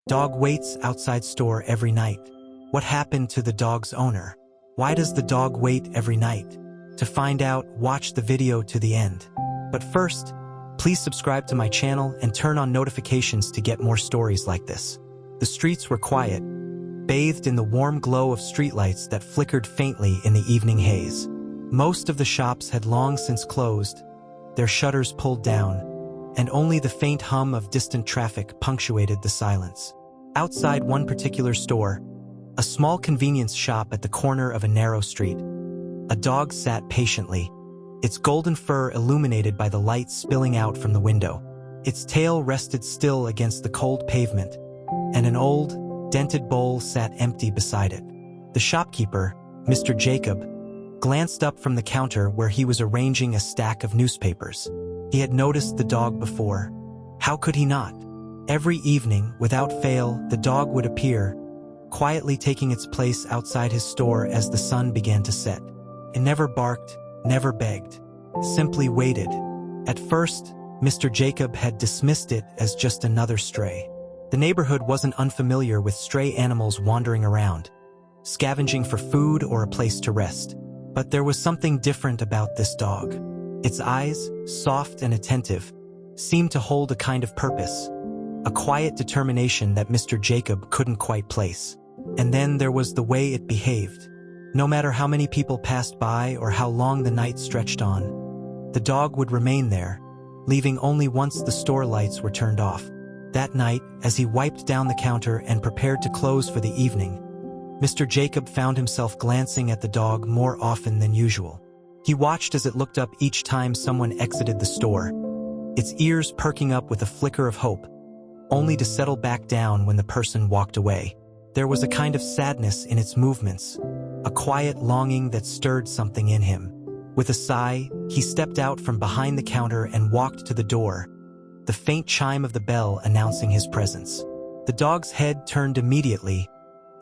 Dog waits outside store every night. What happened to the dog's owner? Why does the dog wait every night? To find out, watch the video to the end. But first, please subscribe to my channel and turn on notifications to get more stories like this. The streets were quiet, bathed in the warm glow of streetlights that flickered faintly in the evening haze. Most of the shops had long since closed, their shutters pulled down, and only the faint hum of distant traffic punctuated the silence. Outside one particular store, a small convenience shop at the corner of a narrow street, a dog sat patiently, its golden fur illuminated by the light spilling out from the window. Its tail rested still against the cold pavement, and an old, dented bowl sat empty beside it. The shopkeeper, Mr. Jacob, glanced up from the counter where he was arranging a stack of newspapers. He had noticed the dog before. How could he not? Every evening, without fail, the dog would appear, quietly taking its place outside his store as the sun began to set. It never barked, never begged, simply waited. At first, Mr. Jacob had dismissed it as just another stray. The neighborhood wasn't unfamiliar with stray animals wandering around, scavenging for food or a place to rest. But there was something different about this dog. Its eyes, soft and attentive, seemed to hold a kind of purpose, a quiet determination that Mr. Jacob couldn't quite place. And then there was the way it behaved. No matter how many people passed by or how long the night stretched on, the dog would remain there, leaving only once the store lights were turned off. That night, as he wiped down the counter and prepared to close for the evening, Mr. Jacob found himself glancing at the dog more often than usual. He watched as it looked up each time someone exited the store, its ears perking up with a flicker of hope, only to settle back down when the person walked away. There was a kind of sadness in its movements, a quiet longing that stirred something in him. With a sigh, he stepped out from behind the counter and walked to the door, the faint chime of the bell announcing his presence. The dog's head turned immediately,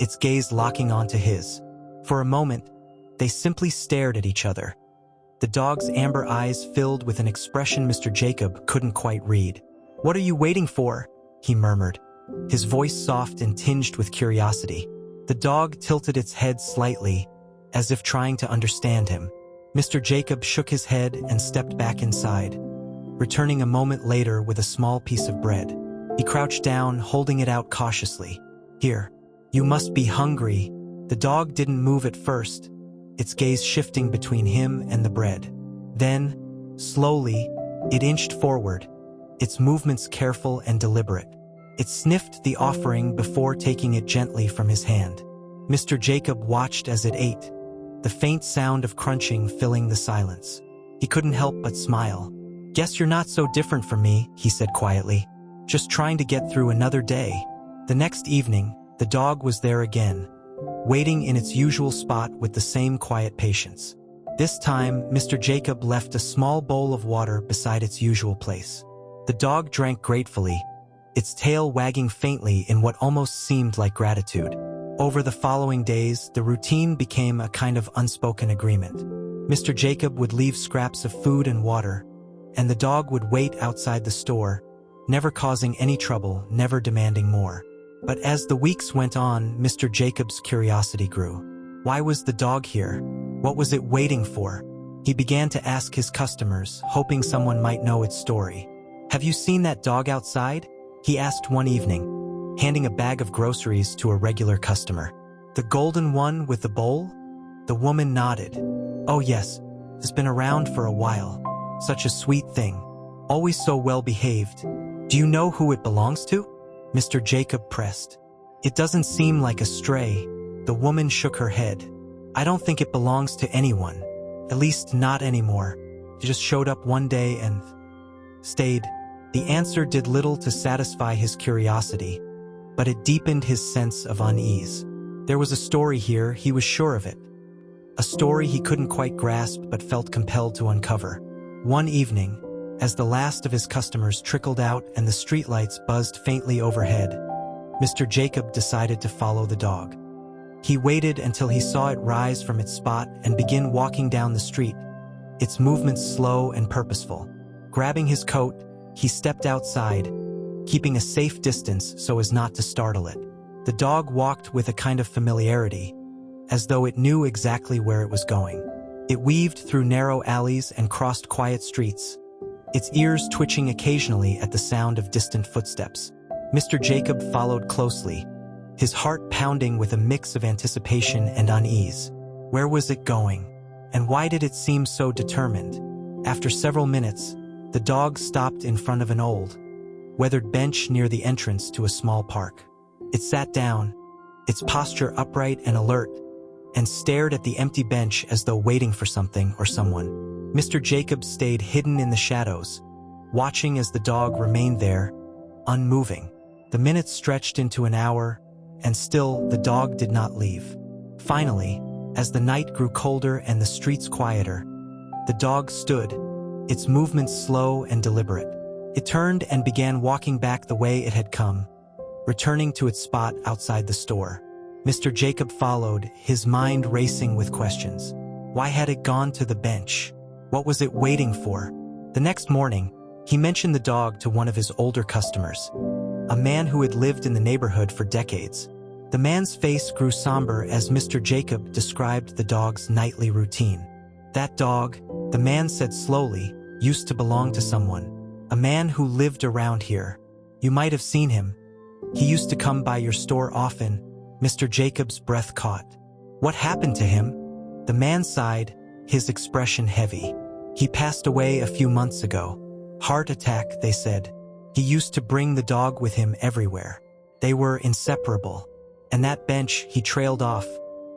its gaze locking onto his. For a moment, they simply stared at each other. The dog's amber eyes filled with an expression Mr. Jacob couldn't quite read. "What are you waiting for?" he murmured, his voice soft and tinged with curiosity. The dog tilted its head slightly, as if trying to understand him. Mr. Jacob shook his head and stepped back inside, returning a moment later with a small piece of bread. He crouched down, holding it out cautiously. "Here. You must be hungry." The dog didn't move at first, its gaze shifting between him and the bread. Then, slowly, it inched forward, its movements careful and deliberate. It sniffed the offering before taking it gently from his hand. Mr. Jacob watched as it ate, the faint sound of crunching filling the silence. He couldn't help but smile. "Guess you're not so different from me," he said quietly. "Just trying to get through another day." The next evening, the dog was there again, waiting in its usual spot with the same quiet patience. This time, Mr. Jacob left a small bowl of water beside its usual place. The dog drank gratefully, its tail wagging faintly in what almost seemed like gratitude. Over the following days, the routine became a kind of unspoken agreement. Mr. Jacob would leave scraps of food and water, and the dog would wait outside the store, never causing any trouble, never demanding more. But as the weeks went on, Mr. Jacob's curiosity grew. Why was the dog here? What was it waiting for? He began to ask his customers, hoping someone might know its story. "Have you seen that dog outside?" he asked one evening, handing a bag of groceries to a regular customer. "The golden one with the bowl?" The woman nodded. "Oh yes, it's been around for a while. Such a sweet thing. Always so well behaved. Do you know who it belongs to?" Mr. Jacob pressed. "It doesn't seem like a stray." The woman shook her head. "I don't think it belongs to anyone. At least not anymore. It just showed up one day and stayed." The answer did little to satisfy his curiosity, but it deepened his sense of unease. There was a story here, he was sure of it. A story he couldn't quite grasp but felt compelled to uncover. One evening, as the last of his customers trickled out and the streetlights buzzed faintly overhead, Mr. Jacob decided to follow the dog. He waited until he saw it rise from its spot and begin walking down the street, its movements slow and purposeful. Grabbing his coat, he stepped outside, keeping a safe distance so as not to startle it. The dog walked with a kind of familiarity, as though it knew exactly where it was going. It weaved through narrow alleys and crossed quiet streets, its ears twitching occasionally at the sound of distant footsteps. Mr. Jacob followed closely, his heart pounding with a mix of anticipation and unease. Where was it going? And why did it seem so determined? After several minutes, the dog stopped in front of an old, weathered bench near the entrance to a small park. It sat down, its posture upright and alert, and stared at the empty bench as though waiting for something or someone. Mr. Jacob stayed hidden in the shadows, watching as the dog remained there, unmoving. The minutes stretched into an hour, and still the dog did not leave. Finally, as the night grew colder and the streets quieter, the dog stood, its movements slow and deliberate. It turned and began walking back the way it had come, returning to its spot outside the store. Mr. Jacob followed, his mind racing with questions. Why had it gone to the bench? What was it waiting for? The next morning, he mentioned the dog to one of his older customers, a man who had lived in the neighborhood for decades. The man's face grew somber as Mr. Jacob described the dog's nightly routine. That dog, the man said slowly, used to belong to someone. A man who lived around here. You might have seen him. He used to come by your store often. Mr. Jacob's breath caught. What happened to him? The man sighed, his expression heavy. He passed away a few months ago. Heart attack, they said. He used to bring the dog with him everywhere. They were inseparable. And that bench, he trailed off,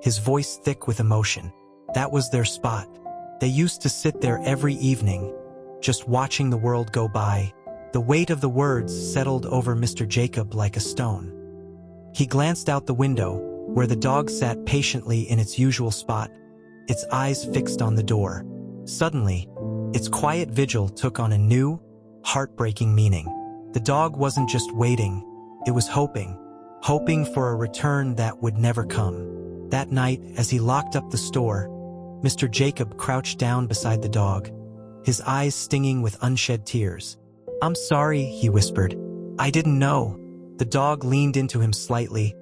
his voice thick with emotion. That was their spot. They used to sit there every evening, just watching the world go by. The weight of the words settled over Mr. Jacob like a stone. He glanced out the window, where the dog sat patiently in its usual spot, its eyes fixed on the door. Suddenly, its quiet vigil took on a new, heartbreaking meaning. The dog wasn't just waiting, it was hoping for a return that would never come. That night, as he locked up the store, Mr. Jacob crouched down beside the dog, his eyes stinging with unshed tears. I'm sorry, he whispered. I didn't know. The dog leaned into him slightly,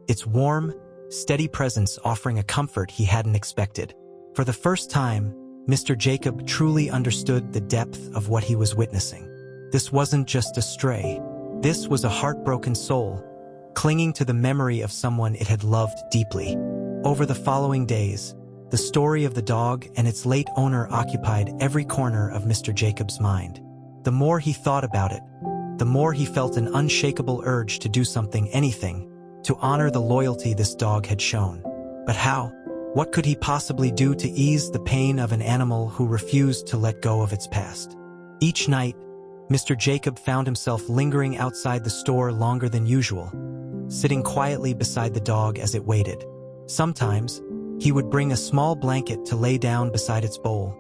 its warm, steady presence offering a comfort he hadn't expected. For the first time, Mr. Jacob truly understood the depth of what he was witnessing. This wasn't just a stray. This was a heartbroken soul, clinging to the memory of someone it had loved deeply. Over the following days, the story of the dog and its late owner occupied every corner of Mr. Jacob's mind. The more he thought about it, the more he felt an unshakable urge to do something, anything, to honor the loyalty this dog had shown. But how? What could he possibly do to ease the pain of an animal who refused to let go of its past? Each night, Mr. Jacob found himself lingering outside the store longer than usual, sitting quietly beside the dog as it waited. Sometimes, he would bring a small blanket to lay down beside its bowl,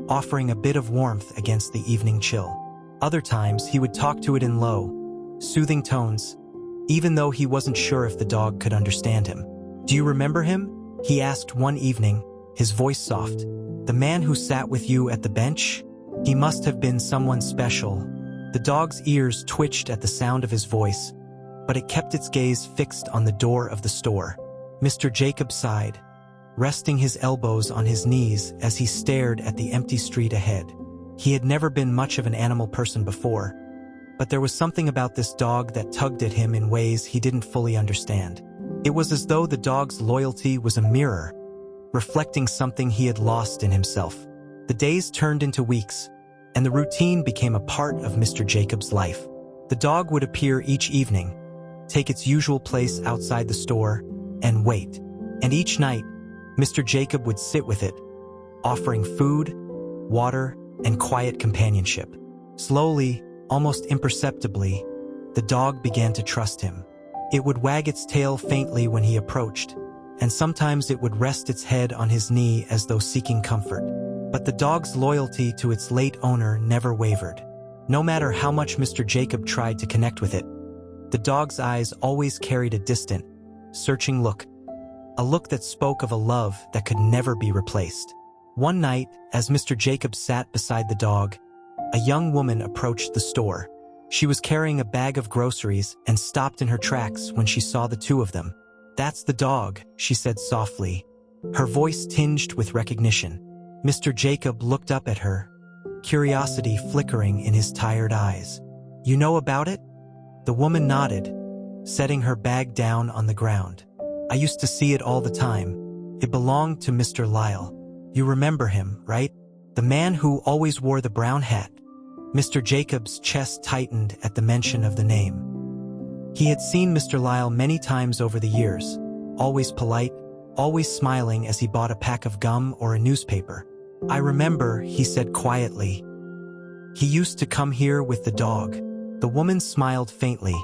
offering a bit of warmth against the evening chill. Other times, he would talk to it in low, soothing tones, even though he wasn't sure if the dog could understand him. Do you remember him? He asked one evening, his voice soft. The man who sat with you at the bench? He must have been someone special. The dog's ears twitched at the sound of his voice, but it kept its gaze fixed on the door of the store. Mr. Jacob sighed, resting his elbows on his knees as he stared at the empty street ahead. He had never been much of an animal person before, but there was something about this dog that tugged at him in ways he didn't fully understand. It was as though the dog's loyalty was a mirror, reflecting something he had lost in himself. The days turned into weeks, and the routine became a part of Mr. Jacob's life. The dog would appear each evening, take its usual place outside the store, and wait. And each night, Mr. Jacob would sit with it, offering food, water, and quiet companionship. Slowly, almost imperceptibly, the dog began to trust him. It would wag its tail faintly when he approached, and sometimes it would rest its head on his knee as though seeking comfort. But the dog's loyalty to its late owner never wavered. No matter how much Mr. Jacob tried to connect with it, the dog's eyes always carried a distant, searching look, a look that spoke of a love that could never be replaced. One night, as Mr. Jacob sat beside the dog, a young woman approached the store, She was carrying a bag of groceries and stopped in her tracks when she saw the two of them. "That's the dog," she said softly, her voice tinged with recognition. Mr. Jacob looked up at her, curiosity flickering in his tired eyes. "You know about it?" The woman nodded, setting her bag down on the ground. "I used to see it all the time. It belonged to Mr. Lyle. You remember him, right? The man who always wore the brown hat." Mr. Jacob's chest tightened at the mention of the name. He had seen Mr. Lyle many times over the years, always polite, always smiling as he bought a pack of gum or a newspaper. "I remember," he said quietly. "He used to come here with the dog." The woman smiled faintly,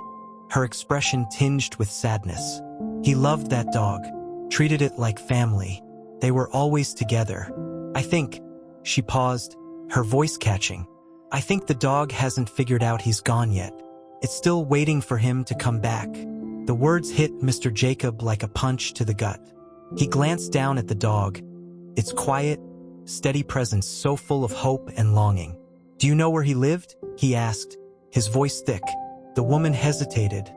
her expression tinged with sadness. "He loved that dog, treated it like family. They were always together. I think," she paused, her voice catching, "I think the dog hasn't figured out he's gone yet. It's still waiting for him to come back." The words hit Mr. Jacob like a punch to the gut. He glanced down at the dog, its quiet, steady presence so full of hope and longing. "Do you know where he lived?" he asked, his voice thick. The woman hesitated,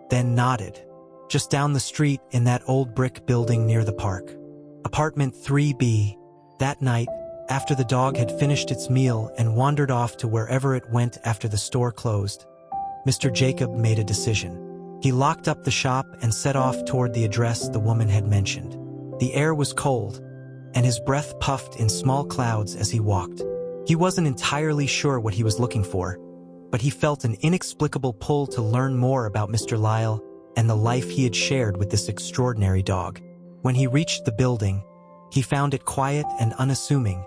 then nodded. "Just down the street in that old brick building near the park. Apartment 3B. That night, after the dog had finished its meal and wandered off to wherever it went after the store closed, Mr. Jacob made a decision. He locked up the shop and set off toward the address the woman had mentioned. The air was cold, and his breath puffed in small clouds as he walked. He wasn't entirely sure what he was looking for, but he felt an inexplicable pull to learn more about Mr. Lyle and the life he had shared with this extraordinary dog. When he reached the building, he found it quiet and unassuming,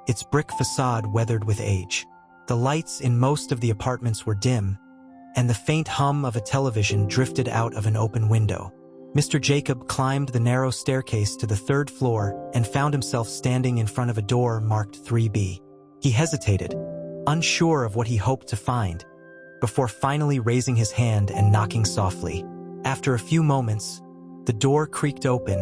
its brick facade weathered with age. The lights in most of the apartments were dim, and the faint hum of a television drifted out of an open window. Mr. Jacob climbed the narrow staircase to the third floor and found himself standing in front of a door marked 3B. He hesitated, unsure of what he hoped to find, before finally raising his hand and knocking softly. After a few moments, the door creaked open,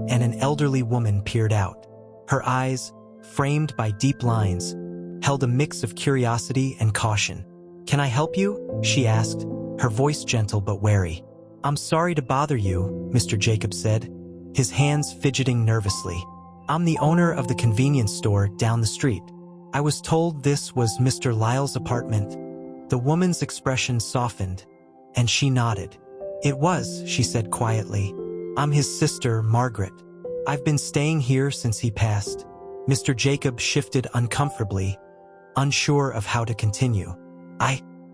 and an elderly woman peered out. Her eyes, framed by deep lines, held a mix of curiosity and caution. "Can I help you?" she asked, her voice gentle but wary. "I'm sorry to bother you," Mr. Jacob said, his hands fidgeting nervously. "I'm the owner of the convenience store down the street. I was told this was Mr. Lyle's apartment." The woman's expression softened, and she nodded. "It was," she said quietly. "I'm his sister, Margaret. I've been staying here since he passed." Mr. Jacob shifted uncomfortably, unsure of how to continue.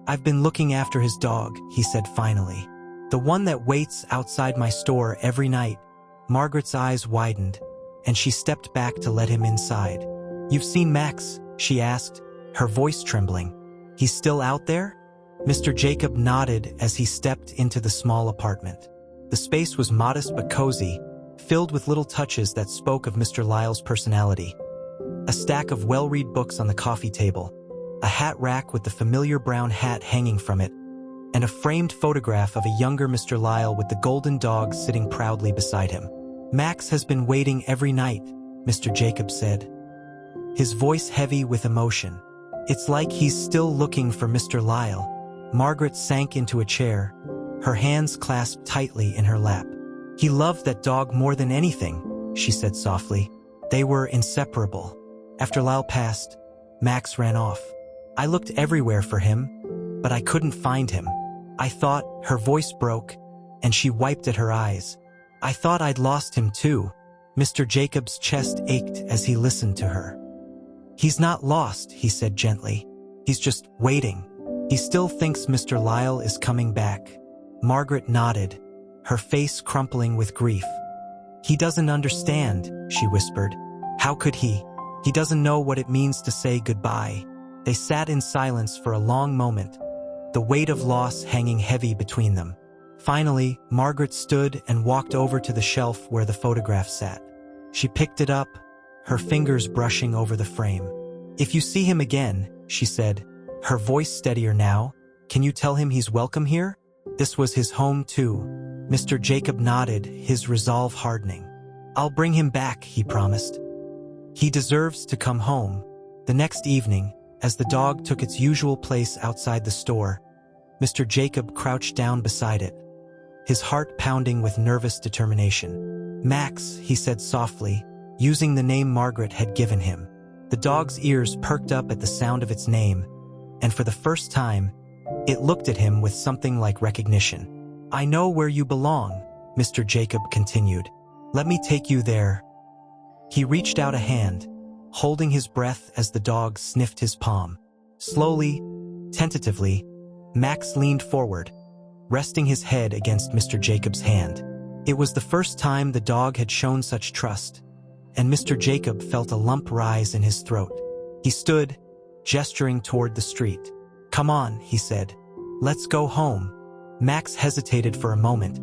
I've been looking after his dog," he said finally. "The one that waits outside my store every night." Margaret's eyes widened, and she stepped back to let him inside. "You've seen Max?" she asked, her voice trembling. "He's still out there?" Mr. Jacob nodded as he stepped into the small apartment. The space was modest but cozy, filled with little touches that spoke of Mr. Lyle's personality. A stack of well-read books on the coffee table, a hat rack with the familiar brown hat hanging from it, and a framed photograph of a younger Mr. Lyle with the golden dog sitting proudly beside him. "Max has been waiting every night," Mr. Jacob said, his voice heavy with emotion. "It's like he's still looking for Mr. Lyle." Margaret sank into a chair, her hands clasped tightly in her lap. "He loved that dog more than anything," she said softly. "They were inseparable. After Lyle passed, Max ran off. I looked everywhere for him, but I couldn't find him. I thought," her voice broke, and she wiped at her eyes. "I thought I'd lost him too." Mr. Jacob's chest ached as he listened to her. "He's not lost," he said gently. "He's just waiting. He still thinks Mr. Lyle is coming back." Margaret nodded, her face crumpling with grief. "He doesn't understand," she whispered. "How could he? He doesn't know what it means to say goodbye." They sat in silence for a long moment, the weight of loss hanging heavy between them. Finally, Margaret stood and walked over to the shelf where the photograph sat. She picked it up, her fingers brushing over the frame. "If you see him again," she said, her voice steadier now, "can you tell him he's welcome here? This was his home too." Mr. Jacob nodded, his resolve hardening. "I'll bring him back," he promised. "He deserves to come home." The next evening, As the dog took its usual place outside the store, Mr. Jacob crouched down beside it, his heart pounding with nervous determination. "Max," he said softly, using the name Margaret had given him. The dog's ears perked up at the sound of its name, and for the first time, it looked at him with something like recognition. "I know where you belong," Mr. Jacob continued. "Let me take you there." He reached out a hand, holding his breath as the dog sniffed his palm. Slowly, tentatively, Max leaned forward, resting his head against Mr. Jacob's hand. It was the first time the dog had shown such trust, and Mr. Jacob felt a lump rise in his throat. He stood, gesturing toward the street. "Come on," he said. "Let's go home." Max hesitated for a moment,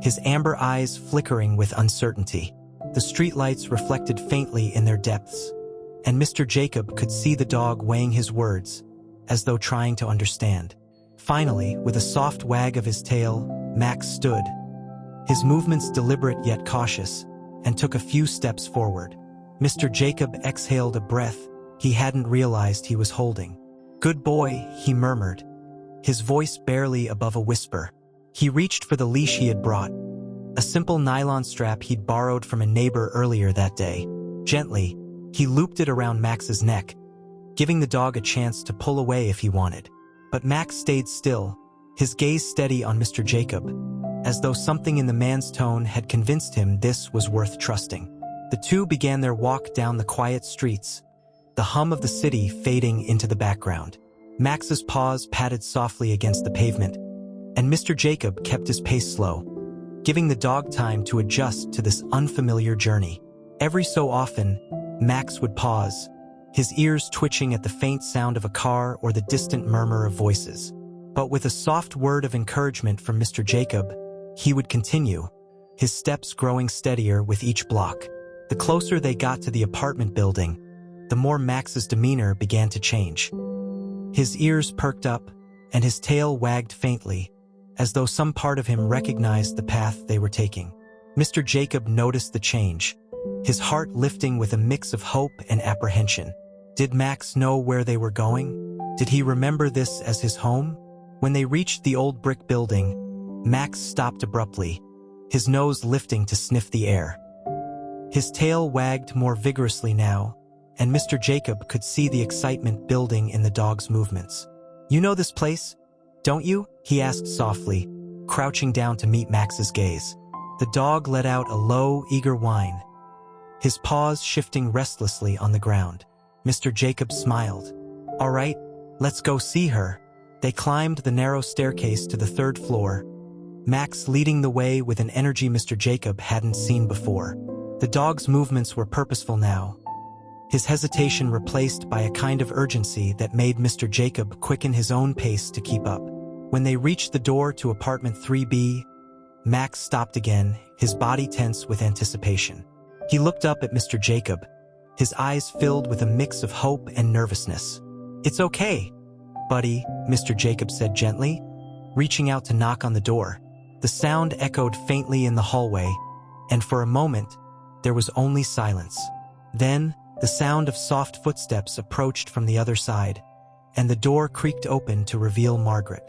his amber eyes flickering with uncertainty. The streetlights reflected faintly in their depths, and Mr. Jacob could see the dog weighing his words, as though trying to understand. Finally, with a soft wag of his tail, Max stood, his movements deliberate yet cautious, and took a few steps forward. Mr. Jacob exhaled a breath he hadn't realized he was holding. "Good boy," he murmured, his voice barely above a whisper. He reached for the leash he had brought, a simple nylon strap he'd borrowed from a neighbor earlier that day. Gently, he looped it around Max's neck, giving the dog a chance to pull away if he wanted. But Max stayed still, his gaze steady on Mr. Jacob, as though something in the man's tone had convinced him this was worth trusting. The two began their walk down the quiet streets, the hum of the city fading into the background. Max's paws patted softly against the pavement, and Mr. Jacob kept his pace slow, giving the dog time to adjust to this unfamiliar journey. Every so often, Max would pause, his ears twitching at the faint sound of a car or the distant murmur of voices. But with a soft word of encouragement from Mr. Jacob, he would continue, his steps growing steadier with each block. The closer they got to the apartment building, the more Max's demeanor began to change. His ears perked up, and his tail wagged faintly, as though some part of him recognized the path they were taking. Mr. Jacob noticed the change, his heart lifting with a mix of hope and apprehension. Did Max know where they were going? Did he remember this as his home? When they reached the old brick building, Max stopped abruptly, his nose lifting to sniff the air. His tail wagged more vigorously now, and Mr. Jacob could see the excitement building in the dog's movements. "You know this place, don't you?" he asked softly, crouching down to meet Max's gaze. The dog let out a low, eager whine, his paws shifting restlessly on the ground. Mr. Jacob smiled. "All right, let's go see her." They climbed the narrow staircase to the third floor, Max leading the way with an energy Mr. Jacob hadn't seen before. The dog's movements were purposeful now, his hesitation replaced by a kind of urgency that made Mr. Jacob quicken his own pace to keep up. When they reached the door to apartment 3B, Max stopped again, his body tense with anticipation. He looked up at Mr. Jacob, his eyes filled with a mix of hope and nervousness. "It's okay, buddy," Mr. Jacob said gently, reaching out to knock on the door. The sound echoed faintly in the hallway, and for a moment, there was only silence. Then, the sound of soft footsteps approached from the other side, and the door creaked open to reveal Margaret.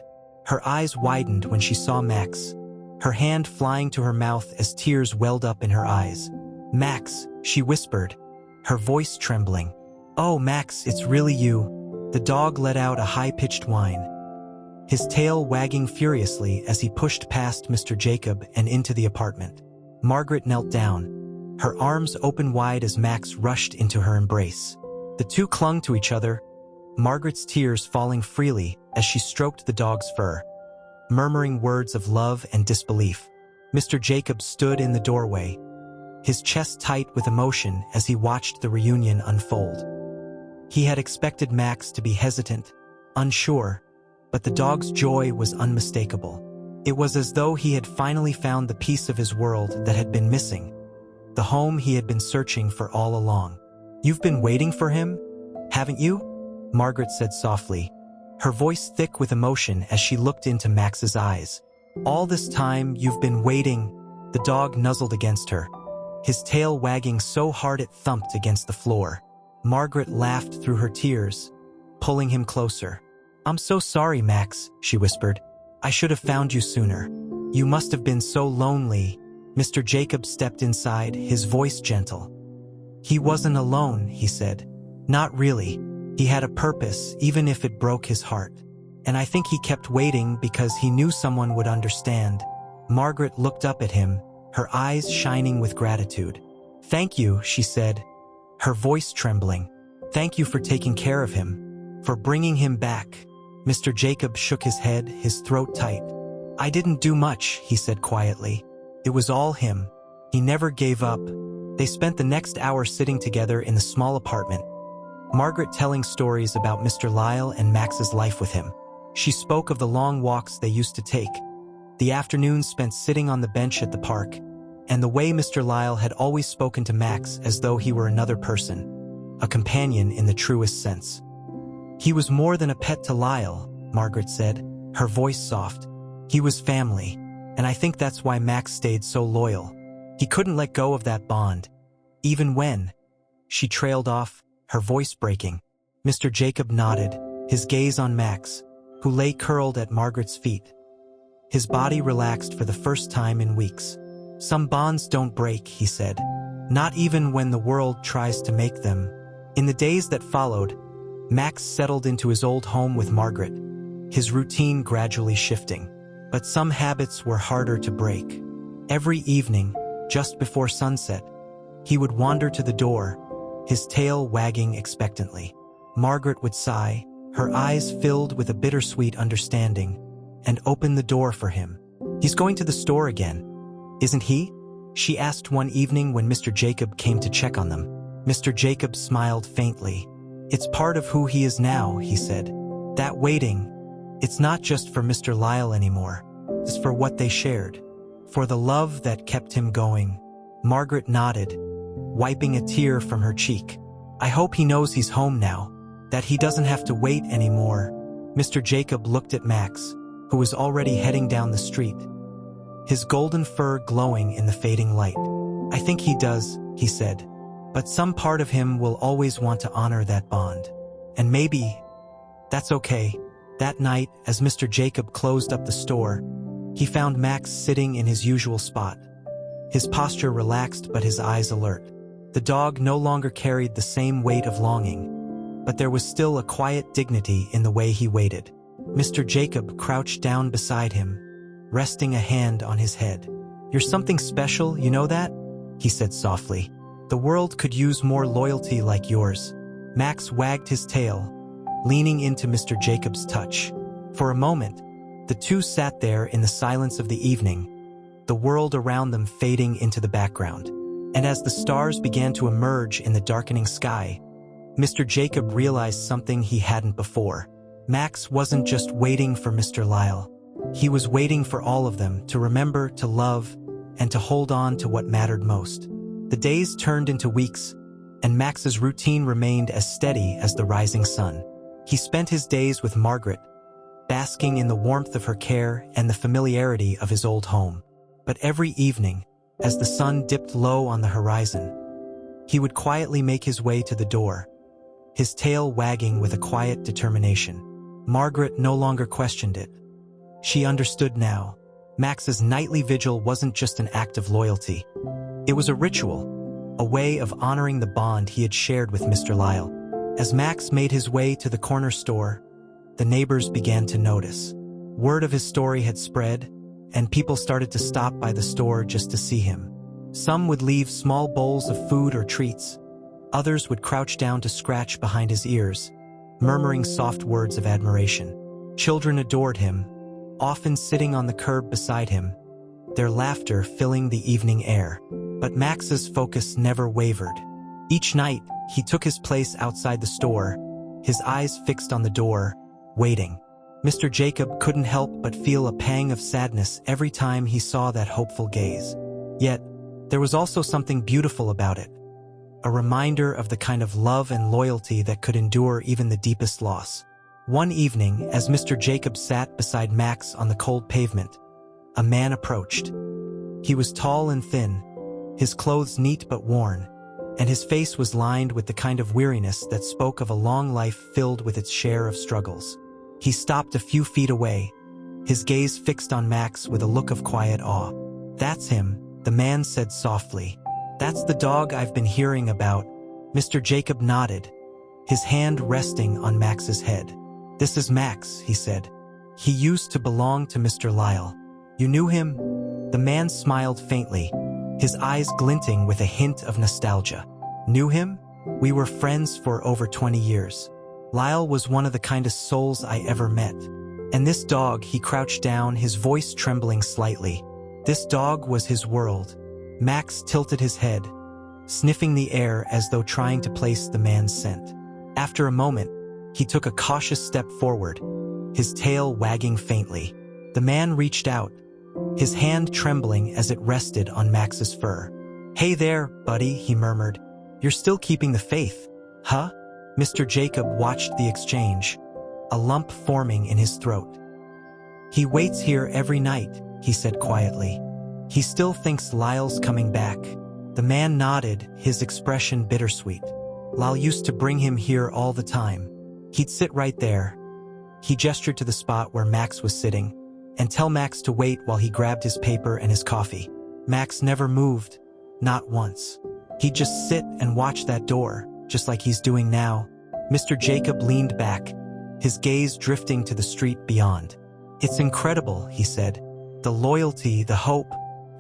Her eyes widened when she saw Max, her hand flying to her mouth as tears welled up in her eyes. "Max," she whispered, her voice trembling. "Oh, Max, it's really you." The dog let out a high-pitched whine, his tail wagging furiously as he pushed past Mr. Jacob and into the apartment. Margaret knelt down, her arms open wide as Max rushed into her embrace. The two clung to each other, Margaret's tears falling freely as she stroked the dog's fur, murmuring words of love and disbelief. Mr. Jacob stood in the doorway, his chest tight with emotion as he watched the reunion unfold. He had expected Max to be hesitant, unsure, but the dog's joy was unmistakable. It was as though he had finally found the piece of his world that had been missing, the home he had been searching for all along. "You've been waiting for him, haven't you?" Margaret said softly, her voice thick with emotion as she looked into Max's eyes. "All this time you've been waiting." The dog nuzzled against her, his tail wagging so hard it thumped against the floor. Margaret laughed through her tears, pulling him closer. "I'm so sorry, Max," she whispered. "I should have found you sooner. You must have been so lonely." Mr. Jacob stepped inside, his voice gentle. "He wasn't alone," he said. "Not really. He had a purpose, even if it broke his heart. And I think he kept waiting because he knew someone would understand." Margaret looked up at him, her eyes shining with gratitude. "Thank you," she said, her voice trembling. "Thank you for taking care of him, for bringing him back." Mr. Jacob shook his head, his throat tight. "I didn't do much," he said quietly. "It was all him. He never gave up." They spent the next hour sitting together in the small apartment, Margaret telling stories about Mr. Lyle and Max's life with him. She spoke of the long walks they used to take, the afternoons spent sitting on the bench at the park, and the way Mr. Lyle had always spoken to Max as though he were another person, a companion in the truest sense. "He was more than a pet to Lyle," Margaret said, her voice soft. "He was family, and I think that's why Max stayed so loyal. He couldn't let go of that bond, even when—" She trailed off, her voice breaking. Mr. Jacob nodded, his gaze on Max, who lay curled at Margaret's feet. His body relaxed for the first time in weeks. "Some bonds don't break," he said, "not even when the world tries to make them." In the days that followed, Max settled into his old home with Margaret, his routine gradually shifting. But some habits were harder to break. Every evening, just before sunset, he would wander to the door, his tail wagging expectantly. Margaret would sigh, her eyes filled with a bittersweet understanding, and open the door for him. "He's going to the store again, isn't he?" she asked one evening when Mr. Jacob came to check on them. Mr. Jacob smiled faintly. "It's part of who he is now," he said. "That waiting, it's not just for Mr. Lyle anymore. It's for what they shared, for the love that kept him going." Margaret nodded, wiping a tear from her cheek. "I hope he knows he's home now, that he doesn't have to wait anymore." Mr. Jacob looked at Max, who was already heading down the street, his golden fur glowing in the fading light. "I think he does," he said, "but some part of him will always want to honor that bond. And maybe that's okay." That night, as Mr. Jacob closed up the store, he found Max sitting in his usual spot, his posture relaxed but his eyes alert. The dog no longer carried the same weight of longing, but there was still a quiet dignity in the way he waited. Mr. Jacob crouched down beside him, resting a hand on his head. "You're something special, you know that?" he said softly. "The world could use more loyalty like yours." Max wagged his tail, leaning into Mr. Jacob's touch. For a moment, the two sat there in the silence of the evening, the world around them fading into the background. And as the stars began to emerge in the darkening sky, Mr. Jacob realized something he hadn't before. Max wasn't just waiting for Mr. Lyle. He was waiting for all of them to remember, to love, and to hold on to what mattered most. The days turned into weeks, and Max's routine remained as steady as the rising sun. He spent his days with Margaret, basking in the warmth of her care and the familiarity of his old home. But every evening, as the sun dipped low on the horizon, he would quietly make his way to the door, his tail wagging with a quiet determination. Margaret no longer questioned it. She understood now. Max's nightly vigil wasn't just an act of loyalty. It was a ritual, a way of honoring the bond he had shared with Mr. Lyle. As Max made his way to the corner store, the neighbors began to notice. Word of his story had spread, and people started to stop by the store just to see him. Some would leave small bowls of food or treats. Others would crouch down to scratch behind his ears, murmuring soft words of admiration. Children adored him, often sitting on the curb beside him, their laughter filling the evening air. But Max's focus never wavered. Each night, he took his place outside the store, his eyes fixed on the door, waiting. Mr. Jacob couldn't help but feel a pang of sadness every time he saw that hopeful gaze. Yet, there was also something beautiful about it, a reminder of the kind of love and loyalty that could endure even the deepest loss. One evening, as Mr. Jacob sat beside Max on the cold pavement, a man approached. He was tall and thin, his clothes neat but worn, and his face was lined with the kind of weariness that spoke of a long life filled with its share of struggles. He stopped a few feet away, his gaze fixed on Max with a look of quiet awe. "That's him," the man said softly. "That's the dog I've been hearing about." Mr. Jacob nodded, his hand resting on Max's head. "This is Max," he said. "He used to belong to Mr. Lyle." "You knew him?" The man smiled faintly, his eyes glinting with a hint of nostalgia. "Knew him? We were friends for over 20 years. Lyle was one of the kindest souls I ever met. And this dog," he crouched down, his voice trembling slightly. "This dog was his world." Max tilted his head, sniffing the air as though trying to place the man's scent. After a moment, he took a cautious step forward, his tail wagging faintly. The man reached out, his hand trembling as it rested on Max's fur. "Hey there, buddy," he murmured. "You're still keeping the faith, huh?" Mr. Jacob watched the exchange, a lump forming in his throat. "He waits here every night," he said quietly. "He still thinks Lyle's coming back." The man nodded, his expression bittersweet. "Lyle used to bring him here all the time. He'd sit right there." He gestured to the spot where Max was sitting, and tell Max to wait while he grabbed his paper and his coffee. Max never moved, not once. He'd just sit and watch that door, just like he's doing now. Mr. Jacob leaned back, his gaze drifting to the street beyond. "It's incredible," he said. "The loyalty, the hope.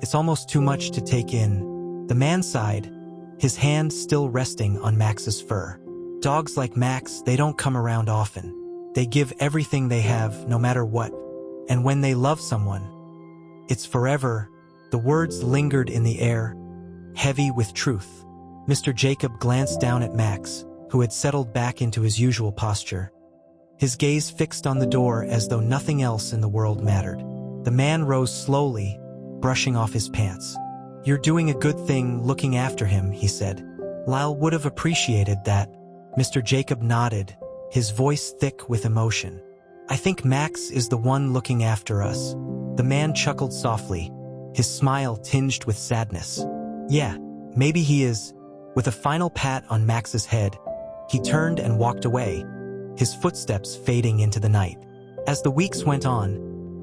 It's almost too much to take in." The man sighed, his hand still resting on Max's fur. "Dogs like Max, they don't come around often. They give everything they have, no matter what. And when they love someone, it's forever." The words lingered in the air, heavy with truth. Mr. Jacob glanced down at Max, who had settled back into his usual posture, his gaze fixed on the door as though nothing else in the world mattered. The man rose slowly, brushing off his pants. "You're doing a good thing looking after him," he said. "Lyle would have appreciated that." Mr. Jacob nodded, his voice thick with emotion. "I think Max is the one looking after us." The man chuckled softly, his smile tinged with sadness. "Yeah, maybe he is." With a final pat on Max's head, he turned and walked away, his footsteps fading into the night. As the weeks went on,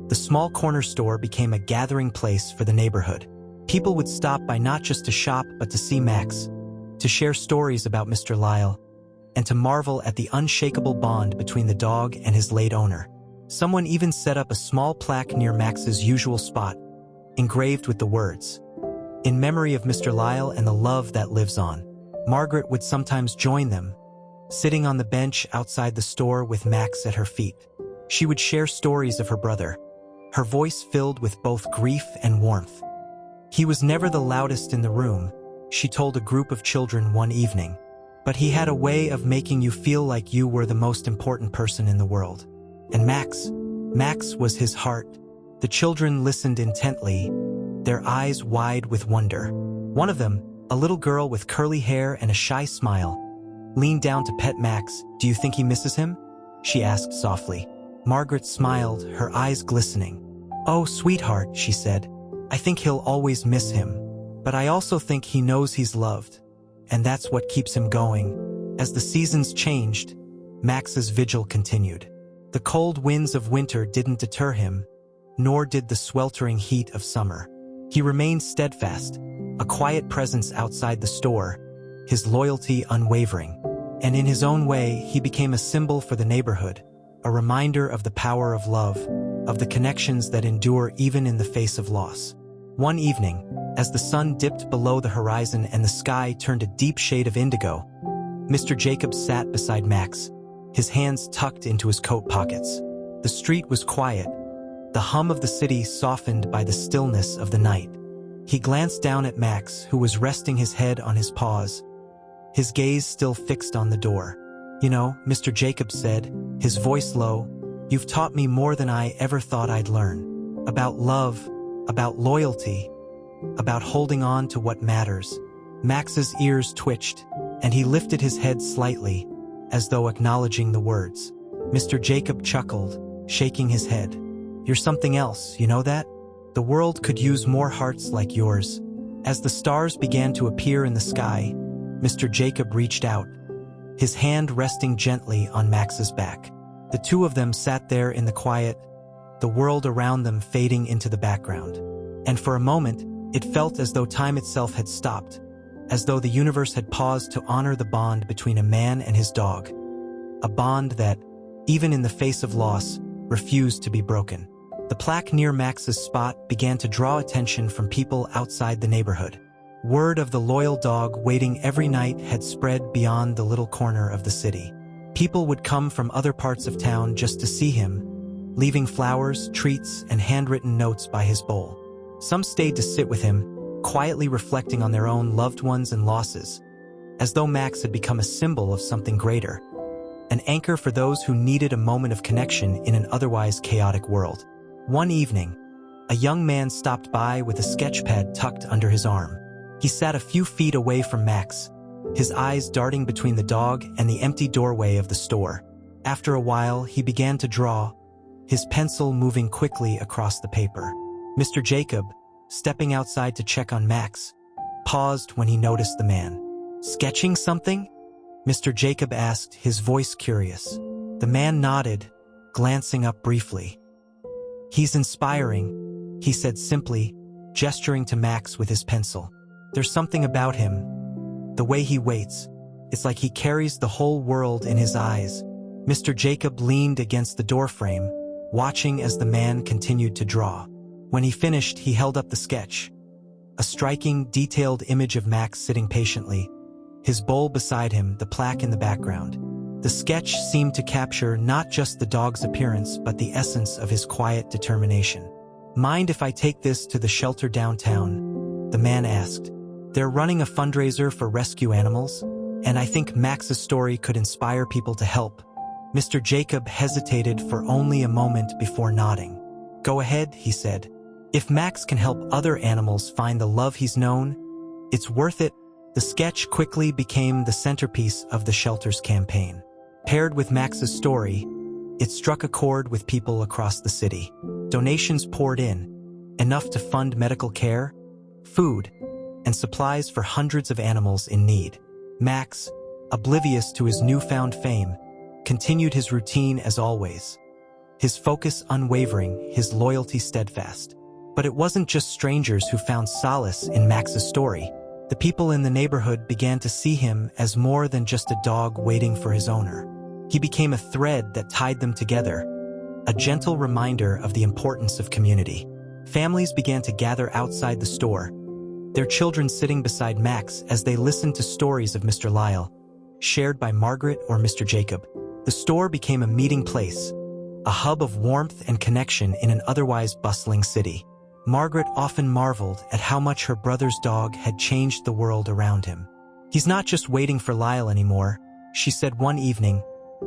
the small corner store became a gathering place for the neighborhood. People would stop by not just to shop but to see Max, to share stories about Mr. Lyle, and to marvel at the unshakable bond between the dog and his late owner. Someone even set up a small plaque near Max's usual spot, engraved with the words, "In memory of Mr. Lyle and the love that lives on." Margaret would sometimes join them, sitting on the bench outside the store with Max at her feet. She would share stories of her brother, her voice filled with both grief and warmth. "He was never the loudest in the room," she told a group of children one evening, "but he had a way of making you feel like you were the most important person in the world. And Max was his heart." The children listened intently, their eyes wide with wonder. One of them, a little girl with curly hair and a shy smile, leaned down to pet Max. "Do you think he misses him?" she asked softly. Margaret smiled, her eyes glistening. "Oh, sweetheart," she said, "I think he'll always miss him. But I also think he knows he's loved. And that's what keeps him going." As the seasons changed, Max's vigil continued. The cold winds of winter didn't deter him, nor did the sweltering heat of summer. He remained steadfast, a quiet presence outside the store, his loyalty unwavering. And in his own way, he became a symbol for the neighborhood, a reminder of the power of love, of the connections that endure even in the face of loss. One evening, as the sun dipped below the horizon and the sky turned a deep shade of indigo, Mr. Jacob sat beside Max, his hands tucked into his coat pockets. The street was quiet, the hum of the city softened by the stillness of the night. He glanced down at Max, who was resting his head on his paws, his gaze still fixed on the door. "You know," Mr. Jacob said, his voice low, "you've taught me more than I ever thought I'd learn. About love, about loyalty, about holding on to what matters." Max's ears twitched, and he lifted his head slightly, as though acknowledging the words. Mr. Jacob chuckled, shaking his head. "You're something else, you know that? The world could use more hearts like yours." As the stars began to appear in the sky, Mr. Jacob reached out, his hand resting gently on Max's back. The two of them sat there in the quiet, the world around them fading into the background. And for a moment, it felt as though time itself had stopped, as though the universe had paused to honor the bond between a man and his dog. A bond that, even in the face of loss, refused to be broken. The plaque near Max's spot began to draw attention from people outside the neighborhood. Word of the loyal dog waiting every night had spread beyond the little corner of the city. People would come from other parts of town just to see him, leaving flowers, treats, and handwritten notes by his bowl. Some stayed to sit with him, quietly reflecting on their own loved ones and losses, as though Max had become a symbol of something greater, an anchor for those who needed a moment of connection in an otherwise chaotic world. One evening, a young man stopped by with a sketchpad tucked under his arm. He sat a few feet away from Max, his eyes darting between the dog and the empty doorway of the store. After a while, he began to draw, his pencil moving quickly across the paper. Mr. Jacob, stepping outside to check on Max, paused when he noticed the man. "Sketching something?" Mr. Jacob asked, his voice curious. The man nodded, glancing up briefly. "He's inspiring," he said simply, gesturing to Max with his pencil. "There's something about him. The way he waits. It's like he carries the whole world in his eyes." Mr. Jacob leaned against the doorframe, watching as the man continued to draw. When he finished, he held up the sketch. A striking, detailed image of Max sitting patiently, his bowl beside him, the plaque in the background. The sketch seemed to capture not just the dog's appearance, but the essence of his quiet determination. "Mind if I take this to the shelter downtown?" the man asked. "They're running a fundraiser for rescue animals, and I think Max's story could inspire people to help." Mr. Jacob hesitated for only a moment before nodding. "Go ahead," he said. "If Max can help other animals find the love he's known, it's worth it." The sketch quickly became the centerpiece of the shelter's campaign. Paired with Max's story, it struck a chord with people across the city. Donations poured in, enough to fund medical care, food, and supplies for hundreds of animals in need. Max, oblivious to his newfound fame, continued his routine as always, his focus unwavering, his loyalty steadfast. But it wasn't just strangers who found solace in Max's story. The people in the neighborhood began to see him as more than just a dog waiting for his owner. He became a thread that tied them together, a gentle reminder of the importance of community. Families began to gather outside the store, their children sitting beside Max as they listened to stories of Mr. Lyle, shared by Margaret or Mr. Jacob. The store became a meeting place, a hub of warmth and connection in an otherwise bustling city. Margaret often marveled at how much her brother's dog had changed the world around him. "He's not just waiting for Lyle anymore," she said one evening,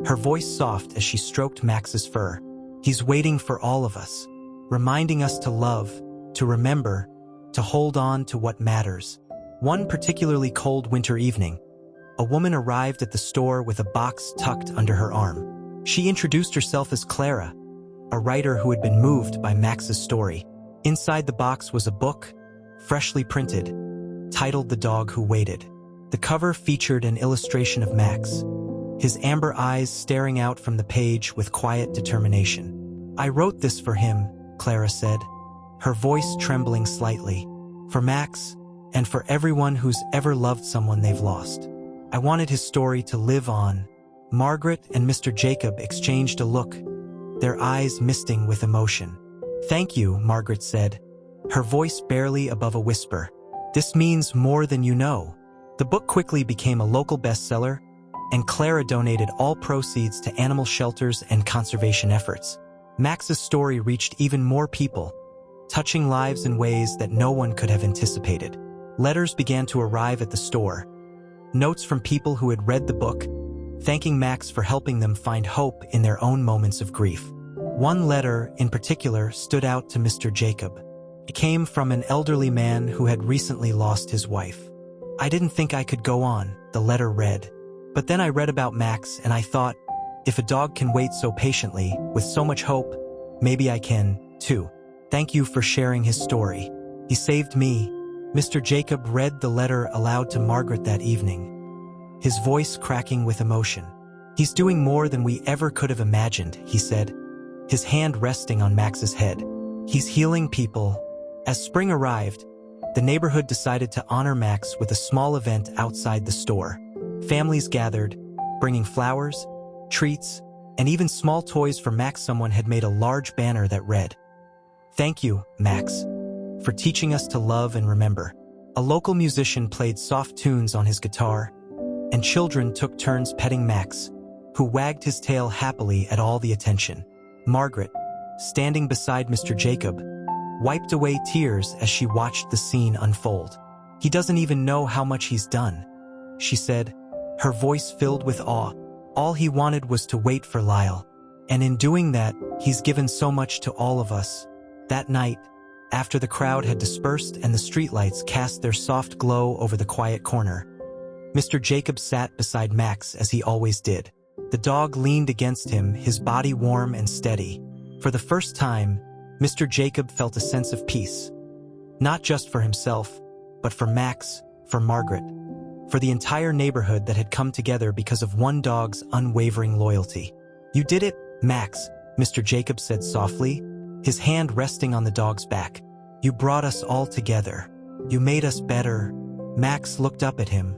her voice soft as she stroked Max's fur. "He's waiting for all of us, reminding us to love, to remember, to hold on to what matters." One particularly cold winter evening, a woman arrived at the store with a box tucked under her arm. She introduced herself as Clara, a writer who had been moved by Max's story. Inside the box was a book, freshly printed, titled The Dog Who Waited. The cover featured an illustration of Max, his amber eyes staring out from the page with quiet determination. "I wrote this for him," Clara said, her voice trembling slightly. "For Max, and for everyone who's ever loved someone they've lost. I wanted his story to live on." Margaret and Mr. Jacob exchanged a look, their eyes misting with emotion. "Thank you," Margaret said, her voice barely above a whisper. "This means more than you know." The book quickly became a local bestseller, and Clara donated all proceeds to animal shelters and conservation efforts. Max's story reached even more people, touching lives in ways that no one could have anticipated. Letters began to arrive at the store, notes from people who had read the book, thanking Max for helping them find hope in their own moments of grief. One letter, in particular, stood out to Mr. Jacob. It came from an elderly man who had recently lost his wife. "I didn't think I could go on," the letter read. "But then I read about Max and I thought, if a dog can wait so patiently, with so much hope, maybe I can, too. Thank you for sharing his story. He saved me." Mr. Jacob read the letter aloud to Margaret that evening, his voice cracking with emotion. "He's doing more than we ever could have imagined," he said, his hand resting on Max's head. "He's healing people." As spring arrived, the neighborhood decided to honor Max with a small event outside the store. Families gathered, bringing flowers, treats, and even small toys for Max. Someone had made a large banner that read, "Thank you, Max, for teaching us to love and remember." A local musician played soft tunes on his guitar, and children took turns petting Max, who wagged his tail happily at all the attention. Margaret, standing beside Mr. Jacob, wiped away tears as she watched the scene unfold. "He doesn't even know how much he's done," she said, her voice filled with awe. "All he wanted was to wait for Lyle. And in doing that, he's given so much to all of us." That night, after the crowd had dispersed and the streetlights cast their soft glow over the quiet corner, Mr. Jacob sat beside Max as he always did. The dog leaned against him, his body warm and steady. For the first time, Mr. Jacob felt a sense of peace. Not just for himself, but for Max, for Margaret, for the entire neighborhood that had come together because of one dog's unwavering loyalty. "You did it, Max," Mr. Jacob said softly, his hand resting on the dog's back. "You brought us all together. You made us better." Max looked up at him,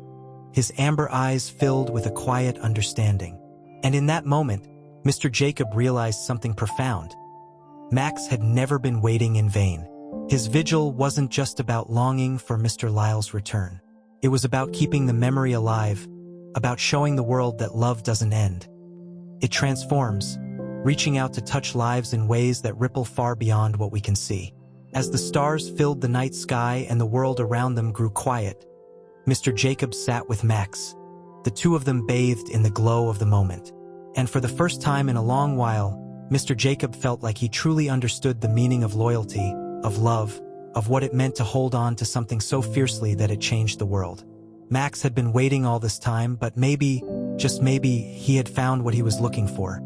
his amber eyes filled with a quiet understanding. And in that moment, Mr. Jacob realized something profound. Max had never been waiting in vain. His vigil wasn't just about longing for Mr. Lyle's return. It was about keeping the memory alive, about showing the world that love doesn't end. It transforms, reaching out to touch lives in ways that ripple far beyond what we can see. As the stars filled the night sky and the world around them grew quiet, Mr. Jacob sat with Max. The two of them bathed in the glow of the moment. And for the first time in a long while, Mr. Jacob felt like he truly understood the meaning of loyalty, of love, of what it meant to hold on to something so fiercely that it changed the world. Max had been waiting all this time, but maybe, just maybe, he had found what he was looking for.